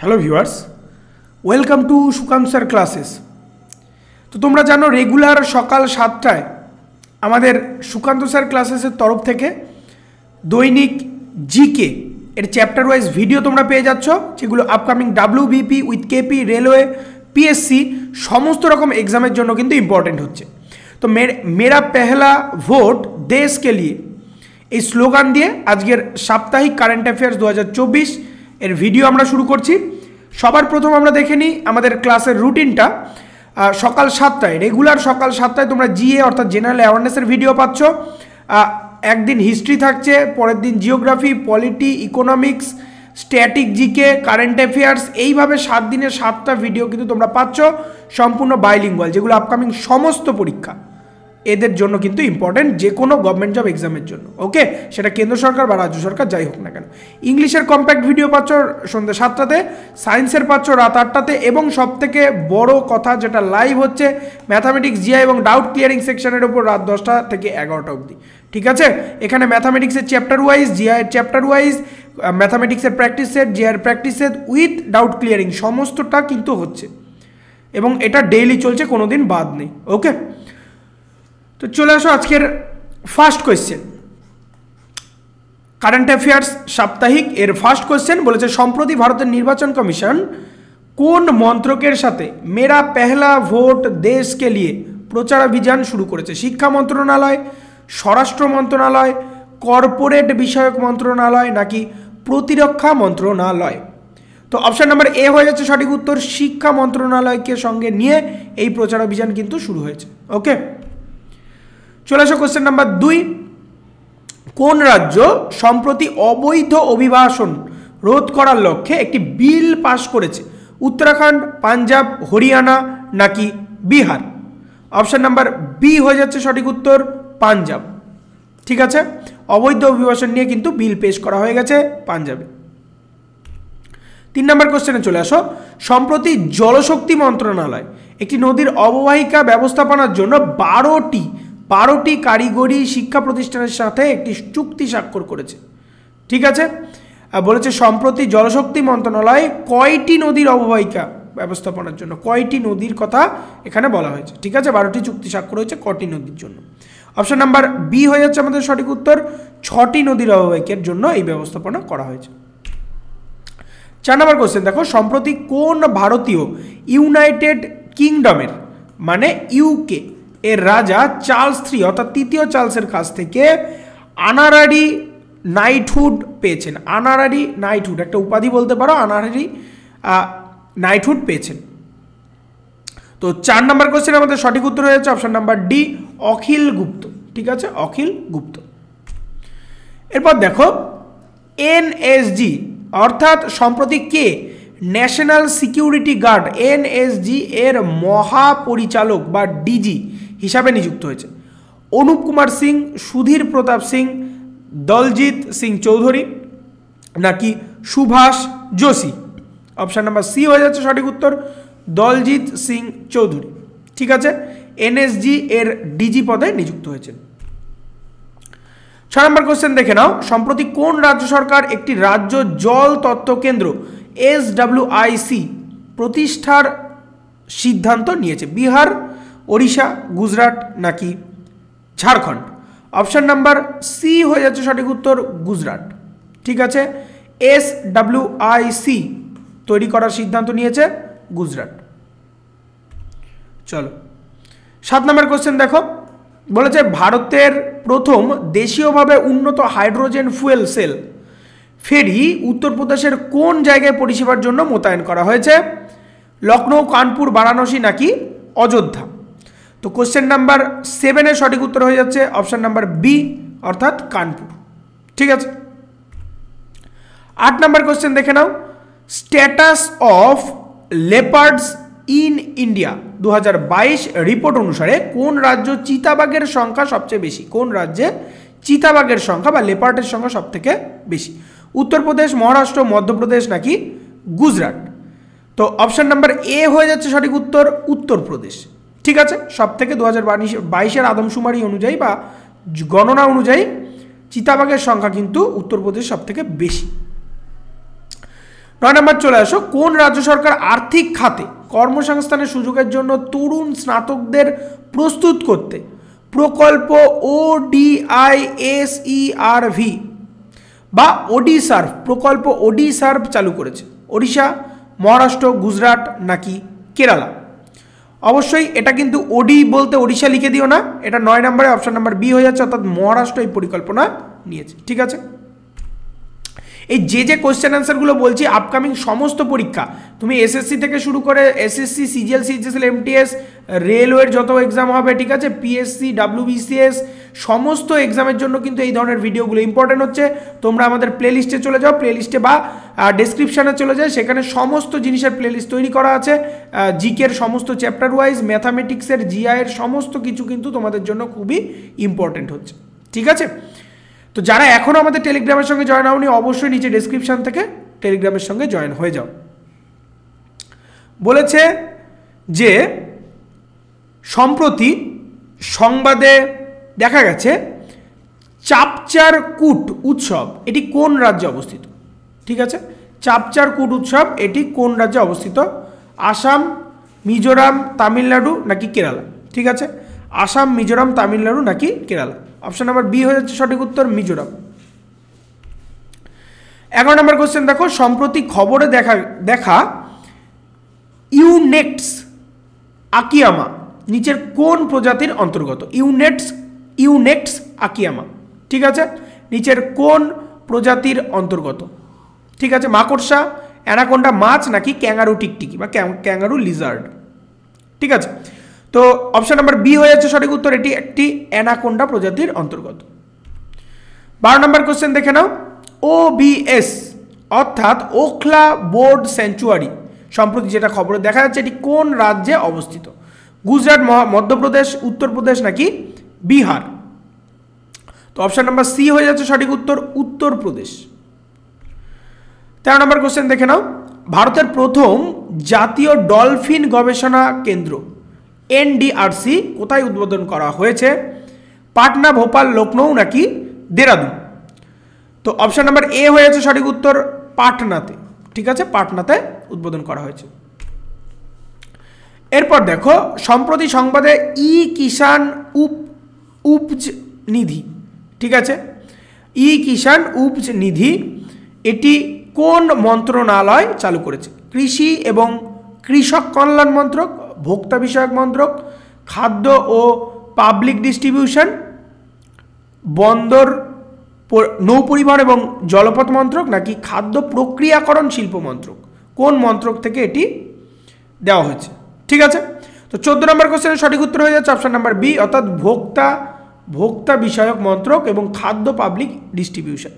Hello viewers, welcome to Sukanta sir classes. তো তোমরা জানো রেগুলার সকাল 7টায় আমাদের সুকান্ত স্যার ক্লাসেসের তরফ থেকে দৈনিক জিকে এর চ্যাপ্টার ওয়াইজ ভিডিও তোমরা পেয়ে যাচ্ছ, যেগুলো upcoming WBP with KP, railway, PSC সমস্ত রকম এক্সামের জন্য কিন্তু ইম্পর্টেন্ট হচ্ছে। তো মেরা পেহলা ভোট দেশ কে লিয়ে এই স্লোগান দিয়ে আজকের সাপ্তাহিক কারেন্ট অ্যাফেয়ার্স 2024 এর ভিডিও আমরা শুরু করছি। সবার প্রথম আমরা দেখে নিই আমাদের ক্লাসের রুটিনটা। সকাল 7টায় রেগুলার সকাল 7টায় তোমরা জিএ অর্থাৎ জেনারেল অ্যাওয়ারনেসের ভিডিও পাচ্ছ। একদিন হিস্ট্রি থাকছে, পরের দিন geography, polity, economics, static GK, current affairs, এইভাবে 7 দিনের 7টা ভিডিও কিন্তু তোমরা পাচ্ছ সম্পূর্ণ বাইলিঙ্গুয়াল, যেগুলো আপকামিং সমস্ত পরীক্ষা এদের জন্য কিন্তু ইম্পর্টেন্ট, যে কোনো গভর্নমেন্ট জব এক্সামের জন্য। ওকে, সেটা কেন্দ্র সরকার বা রাজ্য সরকার যাই হোক না কেন। ইংলিশের কম্প্যাক্ট ভিডিও পাচ্ছ সন্ধ্যে 7টাতে, সায়েন্সের পাচ্ছ রাত 8টাতে, এবং সবথেকে বড় কথা যেটা লাইভ হচ্ছে ম্যাথামেটিক্স, জিআই এবং ডাউট ক্লিয়ারিং সেকশনের ওপর রাত 10টা থেকে 11টা অবধি। ঠিক আছে, এখানে ম্যাথামেটিক্সের চ্যাপ্টার ওয়াইজ, জিআইয়ের চ্যাপ্টার ওয়াইজ, ম্যাথামেটিক্সের প্র্যাকটিস সেট, জিআইয়ের practice set with doubt clearing সমস্তটা কিন্তু হচ্ছে, এবং এটা ডেইলি চলছে, কোনো দিন বাদ নেই। ওকে, তো চলে আসো আজকের ফার্স্ট কোয়েশ্চেন। কারেন্ট অ্যাফেয়ার্স সাপ্তাহিক এর ফার্স্ট কোয়েশ্চেন বলেছে, সম্প্রতি ভারতের নির্বাচন কমিশন কোন মন্ত্রকের সাথে মেরা পেহলা ভোট দেশ কে লিয়ে প্রচারাভিযান শুরু করেছে? শিক্ষা মন্ত্রণালয়, স্বরাষ্ট্র মন্ত্রণালয়, কর্পোরেট বিষয়ক মন্ত্রণালয় নাকি প্রতিরক্ষা মন্ত্রণালয়? তো অপশন নাম্বার এ হয়ে যাচ্ছে সঠিক উত্তর। শিক্ষা মন্ত্রণালয়কে সঙ্গে নিয়ে এই প্রচারাভিযান কিন্তু শুরু হয়েছে। ওকে, চলে আসো কোশ্চেন নাম্বার 2। কোন রাজ্য সম্প্রতি অবৈধ অভিবাসন রোধ করার লক্ষ্যে একটি বিল পাশ করেছে? উত্তরাখণ্ড, পাঞ্জাব, হরিয়ানা নাকি বিহার? অপশন নাম্বার বি হয়ে যাচ্ছে সঠিক উত্তর, পাঞ্জাব। ঠিক আছে, অবৈধ অভিবাসন নিয়ে কিন্তু বিল পেশ করা হয়ে গেছে পাঞ্জাবে। 3 নম্বর কোশ্চেনে চলে আসো। সম্প্রতি জলশক্তি মন্ত্রণালয় একটি নদীর অববাহিকা ব্যবস্থাপনার জন্য 12টি কারিগরি শিক্ষা প্রতিষ্ঠানের সাথে একটি চুক্তি স্বাক্ষর করেছে। ঠিক আছে, বলেছে সম্প্রতি জলশক্তি মন্ত্রণালয় কয়টি নদীর অববাহিকা ব্যবস্থাপনার জন্য, কয়টি নদীর কথা এখানে বলা হয়েছে। ঠিক আছে, 12টি চুক্তি স্বাক্ষর হয়েছে কটি নদীর জন্য? অপশন নাম্বার বি হয়ে যাচ্ছে আমাদের সঠিক উত্তর, 6টি নদীর অববাহিকার জন্য এই ব্যবস্থাপনা করা হয়েছে। 4 নম্বর কোশ্চেন দেখো, সম্প্রতি কোন ভারতীয় ইউনাইটেড কিংডমের মানে ইউকে এর রাজা চার্লস III অর্থাৎ তৃতীয় চার্লসের কাছ থেকে অনারারি নাইটহুড পেয়েছেন? অনারারি নাইটহুড একটা উপাধি বলতে পারো, অনারারি নাইটহুড পেয়েছেন। তো 4 নম্বর কোশ্চেন আমাদের সঠিক উত্তর হয়ে যাচ্ছে অপশন নাম্বার ডি, অখিল গুপ্ত। ঠিক আছে, অখিল গুপ্ত। এরপর দেখো, এনএসজি অর্থাৎ সম্প্রতি কে ন্যাশনাল সিকিউরিটি গার্ড এনএসজি এর মহাপরিচালক বা ডিজি হিসাবে নিযুক্ত হয়েছে? অনুপ কুমার সিং, সুধীর প্রতাপ সিং, দলজিৎ সিং চৌধুরী নাকি Subhash Joshi? Option number C হয়ে যাচ্ছে সঠিক উত্তর, দলজিৎ সিং চৌধুরী। ঠিক আছে, এনএসজি এর ডিজি পদে নিযুক্ত হয়েছেন। 6 নম্বর কোশ্চেন দেখে নাও, সম্প্রতি কোন রাজ্য সরকার একটি রাজ্য জল তত্ত্ব কেন্দ্র SWIC প্রতিষ্ঠার সিদ্ধান্ত নিয়েছে? বিহার, ওড়িশা, গুজরাট নাকি ঝাড়খণ্ড? অপশন নাম্বার সি হয়ে যাচ্ছে সঠিক উত্তর, গুজরাট। ঠিক আছে, SWIC তৈরি করার সিদ্ধান্ত নিয়েছে গুজরাট। চলো 7 নম্বর কোশ্চেন দেখো, বলেছে ভারতের প্রথম দেশীয়ভাবে উন্নত হাইড্রোজেন ফুয়েল সেল ফেরি উত্তরপ্রদেশের কোন জায়গায় পরিষেবার জন্য মোতায়েন করা হয়েছে? লখনৌ, কানপুর, বারাণসী নাকি অযোধ্যা? তো কোশ্চেন নাম্বার 7 সঠিক উত্তর হয়ে যাচ্ছে অপশন নাম্বার বি অর্থাৎ কানপুর। ঠিক আছে, 8 নম্বর কোশ্চেন দেখে নাও, status of leopards in India 2022 report অনুসারে কোন রাজ্য চিতাবাঘের সংখ্যা সবচেয়ে বেশি? কোন রাজ্যে চিতাবাঘের সংখ্যা বা লেপার্ডের সংখ্যা সব থেকে বেশি? উত্তরপ্রদেশ, মহারাষ্ট্র, মধ্যপ্রদেশ নাকি গুজরাট? তো অপশন নাম্বার এ হয়ে যাচ্ছে সঠিক উত্তর, উত্তরপ্রদেশ। ঠিক আছে, সব থেকে 2022 আদমশুমারি অনুযায়ী বা গণনা অনুযায়ী চিতাবাঘের সংখ্যা কিন্তু উত্তরপ্রদেশ সব থেকে বেশি। 9 নম্বর চলে আসো, কোন রাজ্য সরকার আর্থিক খাতে কর্মসংস্থানের সুযোগের জন্য তরুণ স্নাতকদের প্রস্তুত করতে প্রকল্প ODISERV বা ওডিসার্ভ প্রকল্প ওডিসার্ভ চালু করেছে? ওড়িশা, মহারাষ্ট্র, গুজরাট নাকি কেরালা? অবশ্যই এটা কিন্তু ওডি বলতে ওড়িশা লিখে দিও না, এটা 9 নম্বরে অপশন নাম্বার বি হয়ে যাচ্ছে, অর্থাৎ মহারাষ্ট্র এই পরিকল্পনা নিয়েছে। ঠিক আছে, এই যে কোশ্চেন অ্যান্সারগুলো বলছি আপকামিং সমস্ত পরীক্ষা, তুমি এসএসসি থেকে শুরু করে এসএসসি, সিজিএল, সিজিএসএল, এমটিএস, রেলওয়ের যত এক্সাম হবে, ঠিক আছে, পিএসসি, ডাব্লিউবিসিএস, সমস্ত এক্সামের জন্য কিন্তু এই ধরনের ভিডিওগুলো ইম্পর্টেন্ট হচ্ছে। তোমরা আমাদের প্লেলিস্টে চলে যাও, প্লেলিস্টে বা ডেসক্রিপশানে চলে যায়, সেখানে সমস্ত জিনিসের প্লেলিস্ট তৈরি করা আছে। জিকের সমস্ত চ্যাপ্টার ওয়াইজ, ম্যাথামেটিক্সের, জিআইয়ের সমস্ত কিছু কিন্তু তোমাদের জন্য খুবই ইম্পর্টেন্ট হচ্ছে। ঠিক আছে, তো যারা এখনও আমাদের টেলিগ্রামের সঙ্গে জয়েন হওনি, অবশ্যই নিচে ডেসক্রিপশন থেকে টেলিগ্রামের সঙ্গে জয়েন হয়ে যাও। বলেছে যে সম্প্রতি সংবাদে দেখা গেছে চাপচার কূট উৎসব এটি কোন রাজ্যে অবস্থিত? ঠিক আছে, চাপচার কূট উৎসব এটি কোন রাজ্যে অবস্থিত? আসাম, মিজোরাম, তামিলনাড়ু নাকি কেরালা? ঠিক আছে, আসাম, মিজোরাম, তামিলনাড়ু নাকি কেরালা? অপশন নাম্বার বি হয়ে যাচ্ছে সঠিক উত্তর, মিজোরাম। 11 নম্বর কোশ্চেন দেখো, সম্প্রতি খবরে দেখা ইউনেক্স আকিয়ামা নিচের কোন প্রজাতির অন্তর্গত? ইউনেক্স আকিয়ামা, ঠিক আছে, নিচের কোন প্রজাতির অন্তর্গত? ঠিক আছে, মাকড়সা, অ্যানাকোন্ডা মাছ নাকি ক্যাঙ্গারু টিকটিকি বা ক্যাঙ্গারু লিজার্ড? ঠিক আছে, তো অপশন নাম্বার বি হয়ে যাচ্ছে সঠিক উত্তর, এটি একটি অ্যানাকোন্ডা প্রজাতির অন্তর্গত। 12 নম্বর কোশ্চেন দেখে নাও, OBS অর্থাৎ ওখলা বার্ড স্যাংচুয়ারি সম্প্রতি যেটা খবরে দেখা যাচ্ছে এটি কোন রাজ্যে অবস্থিত? গুজরাট, মধ্যপ্রদেশ, উত্তরপ্রদেশ নাকি বিহার? তো অপশন নাম্বার সি হয়ে যাচ্ছে সঠিক উত্তর, উত্তরপ্রদেশ। 13 নম্বর কোশ্চেন দেখে নাও, ভারতের প্রথম জাতীয় ডলফিন গবেষণা কেন্দ্র NDRC কোথায় উদ্বোধন করা হয়েছে? পাটনা, ভোপাল, লখনৌ নাকি দেরাদুন? তো অপশন নাম্বার এ হয়ে যাচ্ছে সঠিক উত্তর, পাটনাতে। ঠিক আছে, পাটনাতে উদ্বোধন করা হয়েছে। এরপর দেখো, সম্প্রতি সংবাদে ই কিষাণ উপজ নিধি, ঠিক আছে, ই কিষাণ উপজ নিধি এটি কোন মন্ত্রণালয় চালু করেছে? কৃষি এবং কৃষক কল্যাণ মন্ত্রক, ভোক্তা বিষয়ক মন্ত্রক, খাদ্য ও পাবলিক ডিস্ট্রিবিউশন, বন্দর, নৌ পরিবহন এবং জলপথ মন্ত্রক নাকি খাদ্য প্রক্রিয়াকরণ শিল্প মন্ত্রক? কোন মন্ত্রক থেকে এটি দেওয়া হয়েছে? ঠিক আছে, তো 14 নম্বর কোশ্চেনের সঠিক উত্তর হয়ে যাচ্ছে অপশন নাম্বার বি, অর্থাৎ ভোক্তা বিষয়ক মন্ত্রক এবং খাদ্য পাবলিক ডিস্ট্রিবিউশন।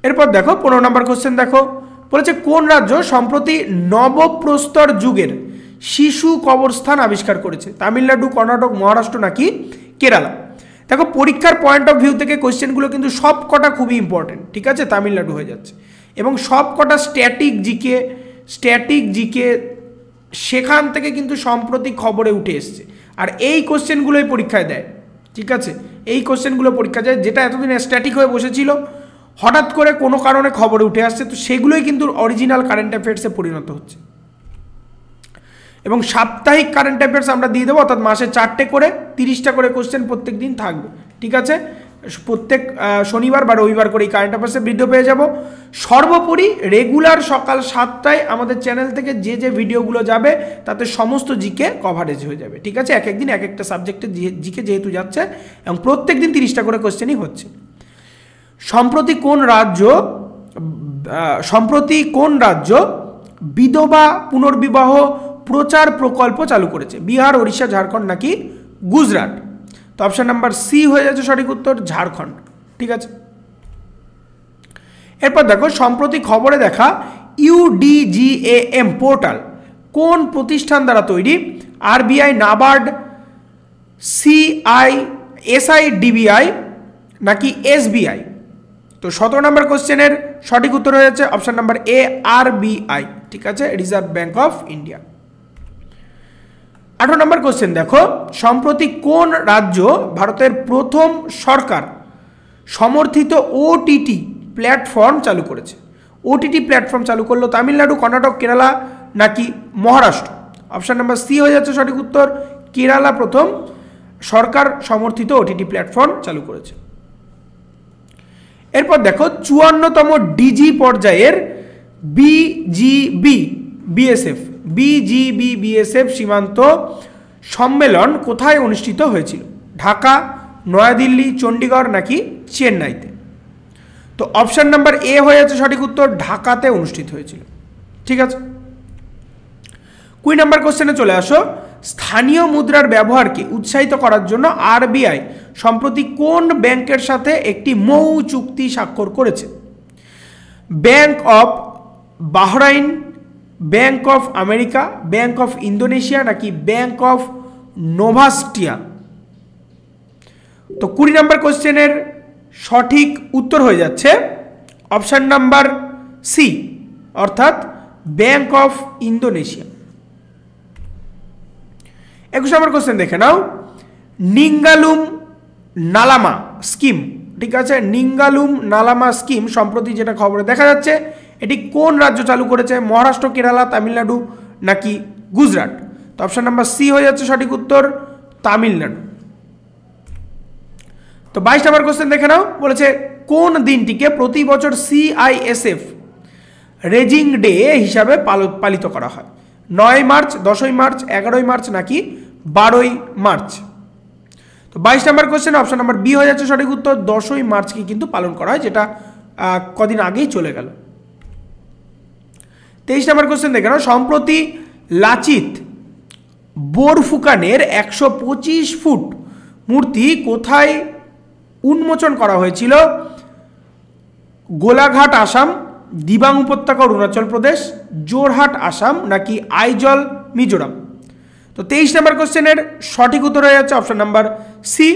এরপর দেখো 15 নম্বর কোশ্চেন দেখো, বলেছে কোন রাজ্য সম্প্রতি নবপ্রস্তর যুগের শিশু কবরস্থান আবিষ্কার করেছে? তামিলনাড়ু, কর্ণাটক, মহারাষ্ট্র নাকি কেরালা? দেখো পরীক্ষার পয়েন্ট অফ ভিউ থেকে কোশ্চেনগুলো কিন্তু সব কটা খুবই ইম্পর্টেন্ট। ঠিক আছে, তামিলনাড়ু হয়ে যাচ্ছে, এবং সব কটা স্ট্যাটিক জিকে সেখান থেকে কিন্তু সম্প্রতি খবরে উঠে এসছে, আর এই কোশ্চেনগুলোই পরীক্ষায় দেয়। ঠিক আছে, এই কোশ্চেনগুলো পরীক্ষা যায়, যেটা এতদিন স্ট্যাটিক হয়ে বসেছিল হঠাৎ করে কোনো কারণে খবরে উঠে আসছে, তো সেগুলোই কিন্তু অরিজিনাল কারেন্ট অ্যাফেয়ার্সে পরিণত হচ্ছে। এবং সাপ্তাহিক কারেন্ট অ্যাফেয়ার্স আমরা দিয়ে দেবো, অর্থাৎ মাসে 4টে করে 30টা করে কোশ্চেন প্রত্যেক দিন থাকবে। ঠিক আছে, প্রত্যেক শনিবার বা রবিবার করে এই কারেন্ট অ্যাফেয়ার্সের ভিডিও পেয়ে যাব। সর্বোপরি রেগুলার সকাল 7টায় আমাদের চ্যানেল থেকে যে ভিডিওগুলো যাবে তাতে সমস্ত জিকে কভারেজ হয়ে যাবে। ঠিক আছে, এক একদিন এক একটা সাবজেক্টের জিকে যেহেতু যাচ্ছে, এবং প্রত্যেক দিন 30টা করে কোশ্চেনই হচ্ছে। সম্প্রতি কোন রাজ্য বিধবা পুনর্বিবাহ প্রচার প্রকল্প চালু করেছে? বিহার, ওড়িশা, ঝাড়খণ্ড নাকি গুজরাট? তো অপশন নাম্বার সি হয়ে যাচ্ছে সঠিক উত্তর, ঝাড়খণ্ড। ঠিক আছে, এরপর দেখো সম্প্রতি খবরে দেখা UDGAM পোর্টাল কোন প্রতিষ্ঠান দ্বারা তৈরি? RBI, নাবার্ড, SIDBI নাকি SBI? তো 17 নম্বর কোশ্চেনের সঠিক উত্তর হয়ে যাচ্ছে অপশন নাম্বার এ, RBI। ঠিক আছে, reserve bank of India. 18 number question দেখো, সম্প্রতি কোন রাজ্য ভারতের প্রথম সরকার সমর্থিত OTT প্ল্যাটফর্ম চালু করেছে? ওটিটি প্ল্যাটফর্ম চালু করলো? তামিলনাড়ু, কর্ণাটক, কেরালা নাকি মহারাষ্ট্র? অপশান নাম্বার সি হয়ে যাচ্ছে সঠিক উত্তর। কেরালা প্রথম সরকার সমর্থিত ওটিটি প্ল্যাটফর্ম চালু করেছে। এরপর দেখো 54তম ডিজি পর্যায়ের বিজিবি-বিএসএফ সীমান্ত সম্মেলন কোথায় অনুষ্ঠিত হয়েছিল? ঢাকা, নয়াদিল্লি, চণ্ডীগড় নাকি চেন্নাইতে? তো অপশান নাম্বার এ হয়ে যাচ্ছে সঠিক উত্তর, ঢাকাতে অনুষ্ঠিত হয়েছিল। ঠিক আছে, 20 নম্বর কোশ্চেনে চলে আসো। স্থানীয় মুদ্রার ব্যবহারকে উৎসাহিত করার জন্য আরবিআই সম্প্রতি কোন ব্যাংকের সাথে একটি মৌ চুক্তি স্বাক্ষর করেছে? Bank of Bahrain, bank of America, bank of Indonesia নাকি ব্যাংক অফ নোভাস্টিয়া? তো 20 নম্বর কোশ্চেনের সঠিক উত্তর হয়ে যাচ্ছে অপশান নাম্বার সি, অর্থাৎ bank of Indonesia. 21 number question দেখে নাও। নিঙ্গালুম নালামা স্কিম, ঠিক আছে, নিঙ্গালুম নালামা স্কিম সম্প্রতি যেটা খবরে দেখা যাচ্ছে, এটি কোন রাজ্য চালু করেছে? মহারাষ্ট্র, কেরালা, তামিলনাড়ু নাকি গুজরাট? তো অপশান নাম্বার সি হয়ে যাচ্ছে সঠিক উত্তর, তামিলনাড়ু। তো 22 নম্বর কোশ্চেন দেখে নাও, বলেছে কোন দিনটিকে প্রতি বছর CISF রেজিং ডে হিসাবে পালিত করা হয়? 9 মার্চ, 10 মার্চ, 11 মার্চ নাকি 12 মার্চ? তো 22 নম্বর কোশ্চেন অপশন নাম্বার বি হয়ে যাচ্ছে সঠিক উত্তর, 10 মার্চকে কিন্তু পালন করা হয়, যেটা কদিন আগেই চলে গেল। 23 নম্বর কোশ্চেন দেখে নাও, সম্প্রতি লাচিত বোরফুকানের 125 ফুট মূর্তি কোথায় উন্মোচন করা হয়েছিল? গোলাঘাট আসাম, দিবাং উপত্যকা অরুণাচল প্রদেশ, জোরহাট আসাম নাকি আইজল মিজোরাম? তো 23 নম্বর কোশ্চেনের সঠিক উত্তর হয়ে যাচ্ছে option number C,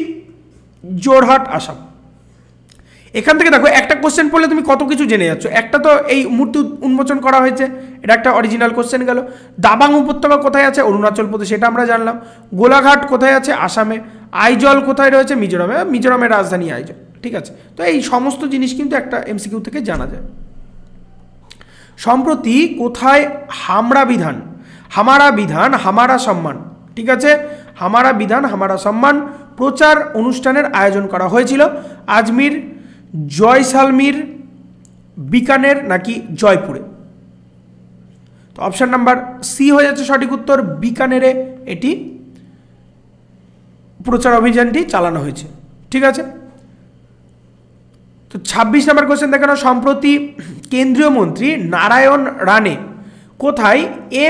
Jorhat Assam. এখান থেকে দেখো একটা কোশ্চেন পড়লে তুমি কত কিছু জেনে যাচ্ছ। একটা তো এই মূর্তি উন্মোচন করা হয়েছে, এটা একটা অরিজিনাল কোশ্চেন গেল। দাবাং উপত্যকা কোথায় আছে? অরুণাচল প্রদেশ, এটা আমরা জানলাম। গোলাঘাট কোথায় আছে? আসামে। আইজল কোথায় রয়েছে? মিজোরামে, মিজোরামের রাজধানী আইজল। ঠিক আছে, তো এই সমস্ত জিনিস কিন্তু একটা এমসিকিউ থেকে জানা যায়। সম্প্রতি কোথায় হামরা বিধান হামারা সম্মান, ঠিক আছে, হামারা বিধান হামারা সম্মান প্রচার অনুষ্ঠানের আয়োজন করা হয়েছিল? আজমির, জয়সালমীর, বিকানের নাকি জয়পুরে? তো অপশন নাম্বার সি হয়ে যাচ্ছে সঠিক উত্তর, বিকানেরে এটি প্রচার অভিযানটি চালানো হয়েছে। ঠিক আছে, তো 26 নম্বর কোশ্চেন দেখানো, সম্প্রতি কেন্দ্রীয় মন্ত্রী নারায়ণ রানে কোথায়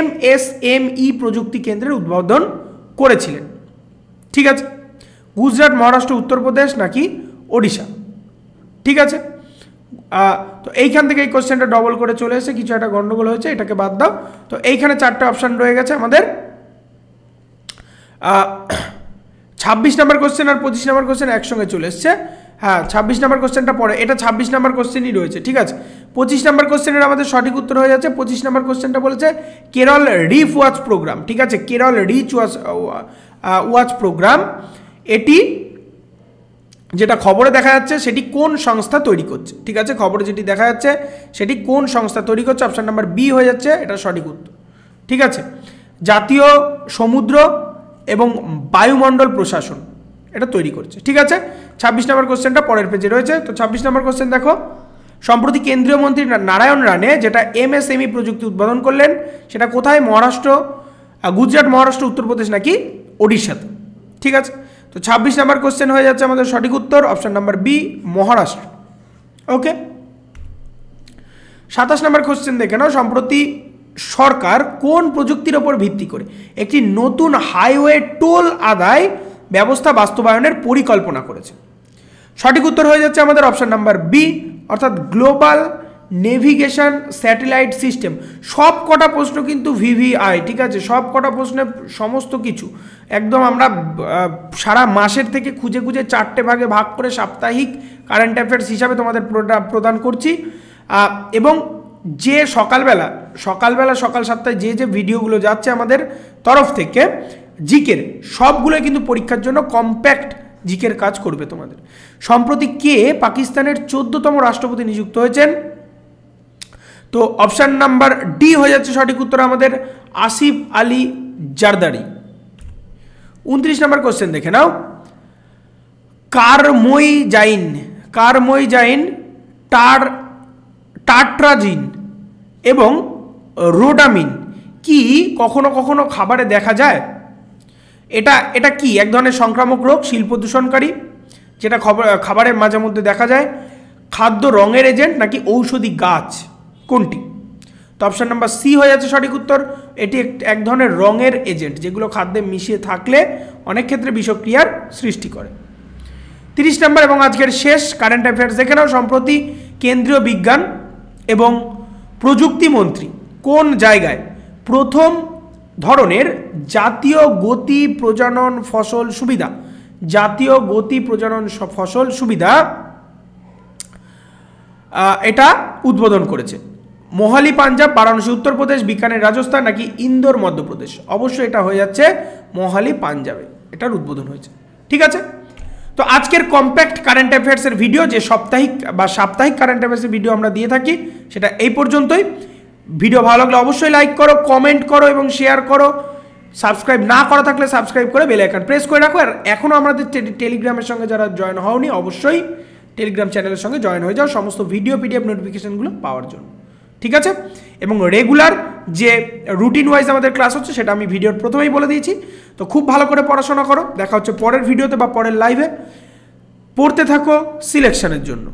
MSME প্রযুক্তি কেন্দ্রের উদ্বোধন করেছিলেন? ঠিক আছে, গুজরাট, মহারাষ্ট্র, উত্তরপ্রদেশ নাকি ওড়িশা? ঠিক আছে, তো এইখান থেকে এই কোশ্চেনটা ডবল করে চলে এসে কিছু একটা গন্ডগোল হয়েছে, এটাকে বাদ দাও। তো এইখানে 4টে অপশান রয়ে গেছে আমাদের। 26 নম্বর কোশ্চেন আর 25 নম্বর কোশ্চেন একসঙ্গে চলে এসছে। হ্যাঁ, 26 নম্বর কোশ্চেনটা পরে, এটা 26 নম্বর কোশ্চেনই রয়েছে। ঠিক আছে, 25 নম্বর কোশ্চেনের আমাদের সঠিক উত্তর হয়ে যাচ্ছে, 25 নম্বর কোশ্চেনটা বলেছে কেরল রিফ ওয়াচ প্রোগ্রাম। ঠিক আছে, কেরল রিচ ওয়াচ প্রোগ্রাম, এটি যেটা খবরে দেখা যাচ্ছে সেটি কোন সংস্থা তৈরি করছে? ঠিক আছে, খবরে যেটি দেখা যাচ্ছে সেটি কোন সংস্থা তৈরি করছে? অপশান নাম্বার বি হয়ে যাচ্ছে এটা সঠিক উত্তর। ঠিক আছে, জাতীয় সমুদ্র এবং বায়ুমণ্ডল প্রশাসন এটা তৈরি করছে। ঠিক আছে, 26 নম্বর কোশ্চেনটা পরের পেজে রয়েছে। তো 26 নম্বর কোশ্চেন দেখো, সম্প্রতি কেন্দ্রীয় মন্ত্রী নারায়ণ রানে যেটা MSME প্রযুক্তি উদ্বোধন করলেন, সেটা কোথায়? মহারাষ্ট্র, গুজরাট, মহারাষ্ট্র, উত্তরপ্রদেশ নাকি ওড়িশাতে? ঠিক আছে, তো 26 নম্বর কোশ্চেন হয়ে যাচ্ছে আমাদের সঠিক উত্তর, অপশন নাম্বার বি, মহারাষ্ট্র। ওকে, 27 নম্বর কোশ্চেন দেখে নাও, সম্প্রতি সরকার কোন প্রযুক্তির ওপর ভিত্তি করে একটি নতুন হাইওয়ে টোল আদায় ব্যবস্থা বাস্তবায়নের পরিকল্পনা করেছে? সঠিক উত্তর হয়ে যাচ্ছে আমাদের অপশন নাম্বার বি, অর্থাৎ গ্লোবাল নেভিগেশন স্যাটেলাইট সিস্টেম। সব কটা প্রশ্ন কিন্তু VVI, ঠিক আছে, সব কটা প্রশ্নে সমস্ত কিছু একদম আমরা সারা মাসের থেকে খুঁজে খুঁজে 4টে ভাগে ভাগ করে সাপ্তাহিক কারেন্ট অ্যাফেয়ার্স হিসাবে তোমাদের প্রদান করছি। এবং যে সকালবেলা সকাল 7টায় যে ভিডিওগুলো যাচ্ছে আমাদের তরফ থেকে জিকের, সবগুলো কিন্তু পরীক্ষার জন্য কম্প্যাক্ট জিকের কাজ করবে তোমাদের। সম্প্রতি কে পাকিস্তানের 14তম রাষ্ট্রপতি নিযুক্ত হয়েছেন? তো অপশান নাম্বার ডি হয়ে যাচ্ছে সঠিক উত্তর আমাদের, আসিফ আলী জারদারি। 29 নম্বর কোশ্চেন দেখে নাও, কারমোইজাইন, টাট্রাজিন এবং রোডামিন কি কখনো কখনো খাবারে দেখা যায়? এটা কি এক ধরনের সংক্রামক রোগ, শিল্প দূষণকারী, যেটা খাবারের মাঝে মধ্যে দেখা যায়, খাদ্য রঙের এজেন্ট নাকি ঔষধি গাছ, কোনটি? তো অপশান নাম্বার সি হয়ে যাচ্ছে সঠিক উত্তর, এটি এক ধরনের রঙের এজেন্ট যেগুলো খাদ্যে মিশিয়ে থাকলে অনেক ক্ষেত্রে বিষক্রিয়ার সৃষ্টি করে। 30 নম্বর এবং আজকের শেষ কারেন্ট অ্যাফেয়ার্স দেখে নাও, সম্প্রতি কেন্দ্রীয় বিজ্ঞান এবং প্রযুক্তি মন্ত্রী কোন জায়গায় প্রথম ধরনের জাতীয় গতি প্রজনন ফসল সুবিধা এটা উদ্বোধন করেছে? মোহালি পাঞ্জাব, বারাণসী উত্তরপ্রদেশ, বিকানের রাজস্থান নাকি ইন্দোর মধ্যপ্রদেশ? অবশ্যই এটা হয়ে যাচ্ছে মোহালি পাঞ্জাবে, এটার উদ্বোধন হয়েছে। ঠিক আছে, তো আজকের কম্প্যাক্ট কারেন্ট অ্যাফেয়ার্সের ভিডিও, যে সাপ্তাহিক কারেন্ট অ্যাফেয়ার্সের ভিডিও আমরা দিয়ে থাকি, সেটা এই পর্যন্তই। ভিডিও ভালো লাগলে অবশ্যই লাইক করো, কমেন্ট করো এবং শেয়ার করো। সাবস্ক্রাইব না করা থাকলে সাবস্ক্রাইব করে বেল আইকন প্রেস করে রাখো। আর এখনও আমাদের টেলিগ্রামের সঙ্গে যারা জয়েন হওনি, অবশ্যই টেলিগ্রাম চ্যানেলের সঙ্গে জয়েন হয়ে যাও সমস্ত ভিডিও পিডিএফ নোটিফিকেশনগুলো পাওয়ার জন্য। ঠিক আছে, এবং রেগুলার যে রুটিন ওয়াইজ আমাদের ক্লাস হচ্ছে সেটা আমি ভিডিওর প্রথমেই বলে দিয়েছি। তো খুব ভালো করে পড়াশোনা করো, দেখা হচ্ছে পরের ভিডিওতে বা পরের লাইভে। পড়তে থাকো সিলেকশনের জন্য।